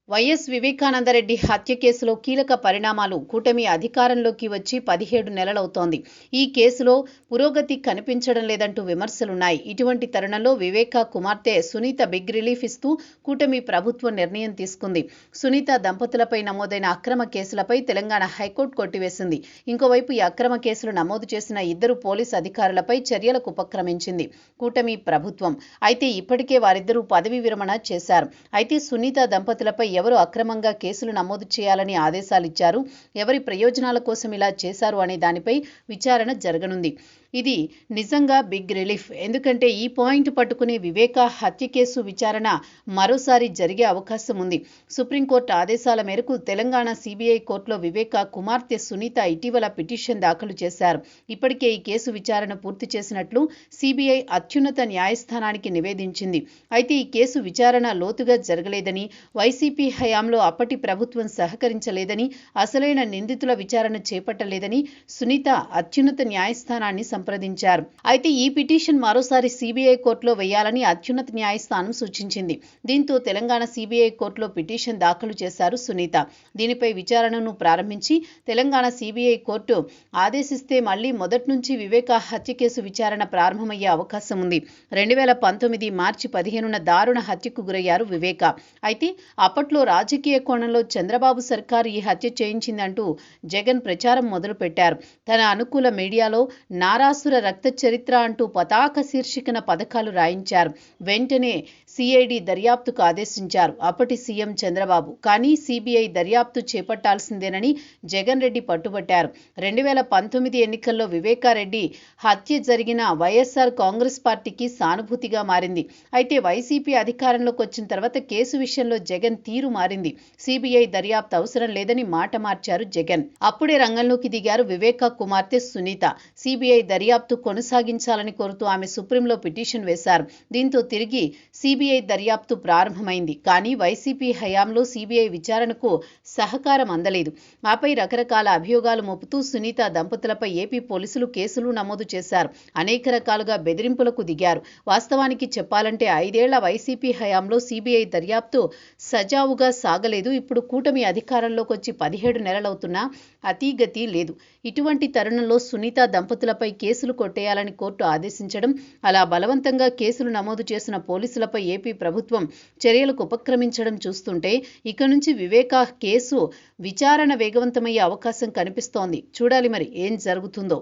YS Vivekananda Reddy హత్య కేసులో కీలక పరిణామాలు. కూటమి అధికారంలోకి వచ్చి 17 నెలలవుతోంది. ఈ కేసులో పురోగతి కనిపించడం లేదంటూ విమర్శలున్నాయి. ఇటువంటి తరుణంలో వివేకా కుమార్తె సునీత బిగ్ రిలీఫ్ ఇస్తూ కూటమి ప్రభుత్వం నిర్ణయం తీసుకుంది. సునీత దంపతులపై నమోదైన అక్రమ కేసులపై తెలంగాణ హైకోర్టు కొట్టివేసింది. ఇంకోవైపు ఈ అక్రమ కేసులు నమోదు చేసిన 2 పోలీసు అధికారులపై చర్యలకు ఉపక్రమించింది కూటమి ప్రభుత్వం. అయితే ఇప్పటికే వారిద్దరూ పదవీ విరమణ చేశారు. అయితే సునీత దంపతులపై ఎవరు అక్రమంగా కేసులు నమోదు చేయాలని ఆదేశాలిచ్చారు, ఎవరి ప్రయోజనాల కోసం ఇలా చేశారు అనే దానిపై విచారణ జరగనుంది. ఇది నిజంగా బిగ్ రిలీఫ్. ఎందుకంటే ఈ పాయింట్ పట్టుకుని వివేకా హత్య కేసు విచారణ మరోసారి జరిగే అవకాశం ఉంది. సుప్రీంకోర్టు ఆదేశాల మేరకు తెలంగాణ సిబిఐ కోర్టులో వివేకా కుమార్తె సునీత ఇటీవల పిటిషన్ దాఖలు చేశారు. ఇప్పటికే ఈ కేసు విచారణ పూర్తి చేసినట్లు సిబిఐ అత్యున్నత న్యాయస్థానానికి నివేదించింది. అయితే ఈ కేసు విచారణ లోతుగా జరగలేదని, వైసీపీ హయాంలో అప్పటి ప్రభుత్వం సహకరించలేదని, అసలైన నిందితుల విచారణ చేపట్టలేదని సునీత అత్యున్నత న్యాయస్థానాన్ని సంప్రదించారు. అయితే ఈ పిటిషన్ మరోసారి సిబిఐ కోర్టులో వేయాలని అత్యున్నత న్యాయస్థానం సూచించింది. దీంతో తెలంగాణ సిబిఐ కోర్టులో పిటిషన్ దాఖలు చేశారు సునీత. దీనిపై విచారణను ప్రారంభించి తెలంగాణ సిబిఐ కోర్టు ఆదేశిస్తే మళ్లీ మొదటి నుంచి వివేకా హత్య కేసు విచారణ ప్రారంభమయ్యే అవకాశం ఉంది. 2019 మార్చి 15న దారుణ హత్యకు గురయ్యారు వివేకా. అయితే అప్పట్లో రాజకీయ కోణంలో చంద్రబాబు సర్కారు ఈ హత్య చేయించిందంటూ జగన్ ప్రచారం మొదలుపెట్టారు. తన అనుకూల మీడియాలో నారాసుర రక్త చరిత్ర అంటూ పతాక శీర్షికన పథకాలు రాయించారు. వెంటనే సిఐడి దర్యాప్తుకు ఆదేశించారు అప్పటి సీఎం చంద్రబాబు. కానీ సిబిఐ దర్యాప్తు చేపట్టాల్సిందేనని జగన్ రెడ్డి పట్టుబట్టారు. 2019 ఎన్నికల్లో వివేకారెడ్డి హత్య జరిగిన వైఎస్ఆర్ కాంగ్రెస్ పార్టీకి సానుభూతిగా మారింది. అయితే వైసీపీ అధికారంలోకి వచ్చిన తర్వాత కేసు విషయంలో జగన్ తీరు మారింది. సిబిఐ దర్యాప్తు అవసరం లేదని మాట మార్చారు జగన్. అప్పుడే రంగంలోకి దిగారు వివేకా కుమార్తె సునీత. సిబిఐ దర్యాప్తు కొనసాగించాలని కోరుతూ ఆమె సుప్రీంలో పిటిషన్ వేశారు. దీంతో తిరిగి సిబిఐ దర్యాప్తు ప్రారంభమైంది. కానీ వైసీపీ హయాంలో సిబిఐ విచారణకు సహకారం అందలేదు. ఆపై రకరకాల అభియోగాలు మోపుతూ సునీత దంపతులపై ఏపీ పోలీసులు కేసులు నమోదు చేశారు. అనేక రకాలుగా బెదిరింపులకు దిగారు. వాస్తవానికి చెప్పాలంటే 5 ఏళ్ల వైసీపీ హయాంలో సిబిఐ దర్యాప్తు సజావుగా సాగలేదు. ఇప్పుడు కూటమి అధికారంలోకి వచ్చి 17 నెలలవుతున్నా అతీగతి లేదు. ఇటువంటి తరుణంలో సునీత దంపతులపై కేసులు కొట్టేయాలని కోర్టు ఆదేశించడం, అలా బలవంతంగా కేసులు నమోదు చేసిన పోలీసులపై ఏపీ ప్రభుత్వం చర్యలకు ఉపక్రమించడం చూస్తుంటే ఇక నుంచి వివేకా కేసు విచారణ వేగవంతమయ్యే అవకాశం కనిపిస్తోంది. చూడాలి మరి ఏం జరుగుతుందో.